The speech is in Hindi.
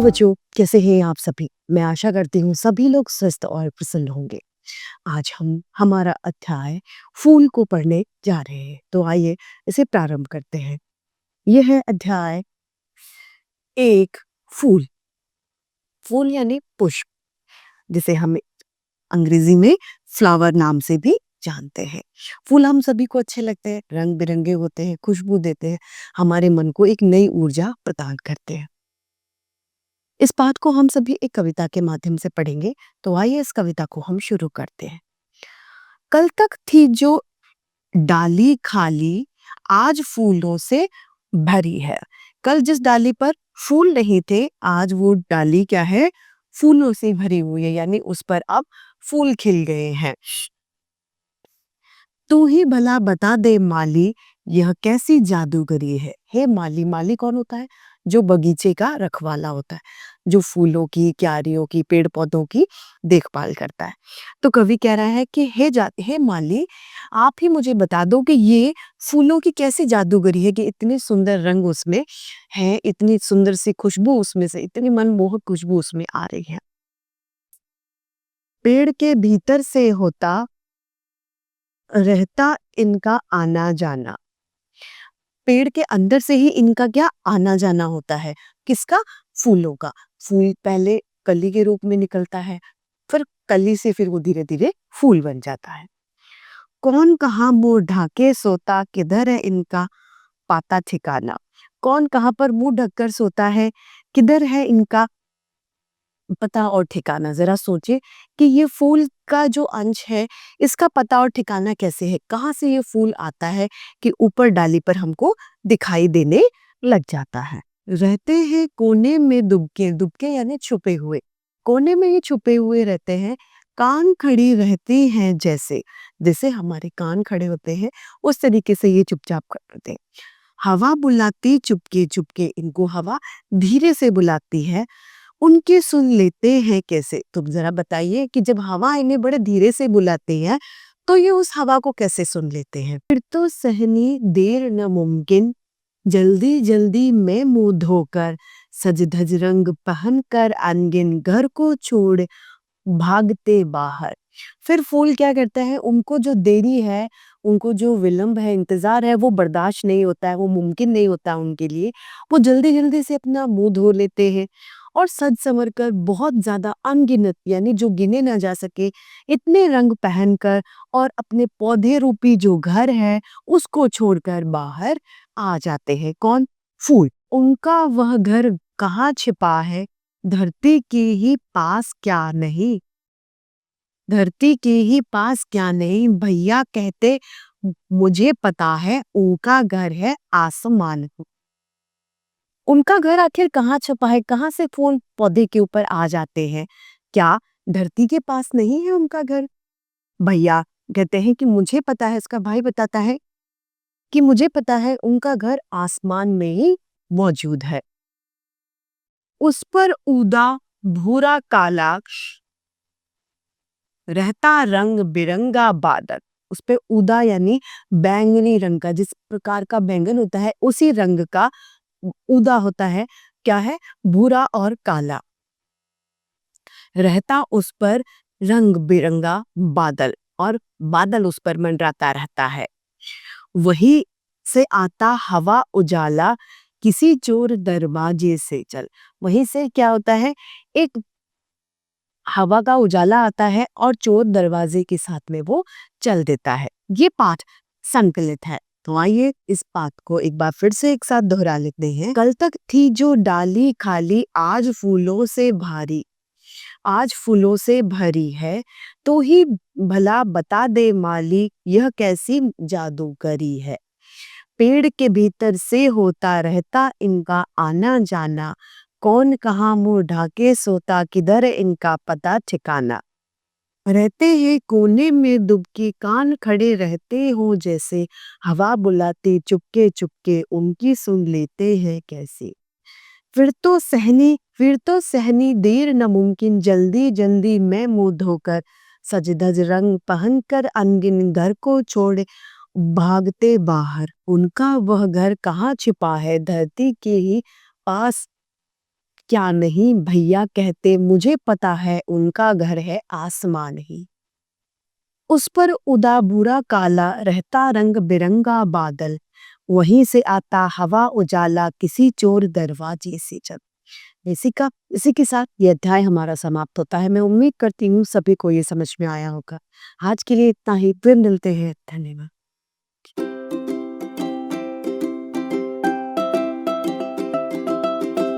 हेलो बच्चों, कैसे हैं आप सभी? मैं आशा करती हूँ सभी लोग स्वस्थ और प्रसन्न होंगे। आज हम हमारा अध्याय फूल को पढ़ने जा रहे हैं। तो आइए इसे प्रारंभ करते हैं। यह है अध्याय एक फूल। फूल यानी पुष्प, जिसे हम अंग्रेजी में फ्लावर नाम से भी जानते हैं। फूल हम सभी को अच्छे लगते हैं, रंग बिरंगे होते हैं, खुशबू देते हैं, हमारे मन को एक नई ऊर्जा प्रदान करते हैं। इस बात को हम सभी एक कविता के माध्यम से पढ़ेंगे। तो आइए इस कविता को हम शुरू करते हैं। कल तक थी जो डाली खाली, आज फूलों से भरी है। कल जिस डाली पर फूल नहीं थे, आज वो डाली क्या है? फूलों से भरी हुई है, यानी उस पर अब फूल खिल गए हैं। तू ही भला बता दे माली, यह कैसी जादूगरी है। हे माली, माली कौन होता है? जो बगीचे का रखवाला होता है, जो फूलों की, क्यारियों की, पेड़ पौधों की देखभाल करता है। तो कवि कह रहा है कि हे माली, आप ही मुझे बता दो कि ये फूलों की कैसी जादूगरी है कि इतने सुंदर रंग उसमें है, इतनी सुंदर सी खुशबू उसमें से, इतनी मनमोहक खुशबू उसमें आ रही है। पेड़ के भीतर से होता रहता इनका आना जाना। पेड़ के अंदर से ही इनका क्या आना जाना होता है? किसका? फूलों का। फूल पहले कली के रूप में निकलता है, फिर कली से फिर वो धीरे धीरे फूल बन जाता है। कौन कहाँ मुंह ढाके सोता, किधर है इनका पाता ठिकाना। कौन कहाँ पर मुंह ढककर सोता है, किधर है इनका पता और ठिकाना। जरा सोचे कि ये फूल का जो अंश है, इसका पता और ठिकाना कैसे है? कहाँ से ये फूल आता है कि ऊपर डाली पर हमको दिखाई देने लग जाता है। रहते हैं कोने में दुबके, दुबके यानी छुपे हुए। कोने में ये छुपे हुए रहते हैं। कान खड़ी रहती हैं जैसे, जैसे हमारे कान खड़े होते हैं, उस तरीके से ये चुपचाप करते हैं। हवा बुलाती चुपके चुपके, इनको हवा धीरे से बुलाती है, उनके सुन लेते हैं कैसे? तुम जरा बताइए कि जब हवा इन्हें बड़े धीरे से बुलाती है, तो ये उस हवा को कैसे सुन लेते हैं? फिर तो सहनी देर न मुमकिन, जल्दी जल्दी मैं मुंह धोकर, सज धज रंग पहन कर अनगिन घर को छोड़ भागते बाहर। फिर फूल क्या करता है? उनको जो देरी है, उनको जो विलंब है, इंतजार है, वो बर्दाश्त नहीं होता है, वो मुमकिन नहीं होता उनके लिए। वो जल्दी जल्दी से अपना मुंह धो लेते हैं और सज संवर कर, बहुत ज्यादा अनगिनत यानी जो गिने ना जा सके, इतने रंग पहनकर और अपने पौधे रूपी जो घर है उसको छोड़कर बाहर आ जाते हैं। कौन? फूल। उनका वह घर कहाँ छिपा है, धरती के ही पास क्या नहीं। धरती के ही पास क्या नहीं, भैया कहते मुझे पता है, उनका घर है आसमान। उनका घर आखिर कहाँ छुपा है? कहाँ से फूल पौधे के ऊपर आ जाते हैं? क्या धरती के पास नहीं है उनका घर? भैया कहते हैं कि मुझे पता है, इसका भाई बताता है कि मुझे पता है, उनका घर आसमान में ही मौजूद है। उस पर ऊदा भूरा काला रहता रंग बिरंगा बादल। उस पे ऊदा यानी बैंगनी रंग का, जिस प्रकार का बैंगन होता है उसी रंग का ऊदा होता है। क्या है? भूरा और काला। रहता उस पर रंग बिरंगा बादल, और बादल उस पर मंडराता रहता है। वही से आता हवा उजाला, किसी चोर दरवाजे से चल। वहीं से क्या होता है? एक हवा का उजाला आता है और चोर दरवाजे के साथ में वो चल देता है। ये पाठ संकलित है। तो आइए इस बात को एक बार फिर से एक साथ दोहरा लेते हैं। कल तक थी जो डाली खाली, आज फूलों से भारी, आज फूलों से भरी है। तो ही भला बता दे माली, यह कैसी जादूगरी है। पेड़ के भीतर से होता रहता इनका आना जाना, कौन कहाँ मुंह ढाके सोता, किधर इनका पता ठिकाना। रहते हैं कोने में दुबके, कान खड़े रहते हो जैसे, हवा बुलाते चुपके चुपके, उनकी सुन लेते हैं कैसे। फिर तो सहनी देर न मुमकिन, जल्दी जल्दी मैं मुंह धोकर, सज धज रंग पहन कर अनगिन घर को छोड़ भागते बाहर। उनका वह घर कहाँ छिपा है, धरती के ही पास क्या नहीं भैया कहते मुझे पता है उनका घर है आसमान ही। उस पर उदा बुरा काला रहता रंग बिरंगा बादल, वहीं से आता हवा उजाला किसी चोर दरवाजे से जब। इसी के साथ ये अध्याय हमारा समाप्त होता है। मैं उम्मीद करती हूँ सभी को ये समझ में आया होगा। आज के लिए इतना ही, फिर मिलते हैं। धन्यवाद।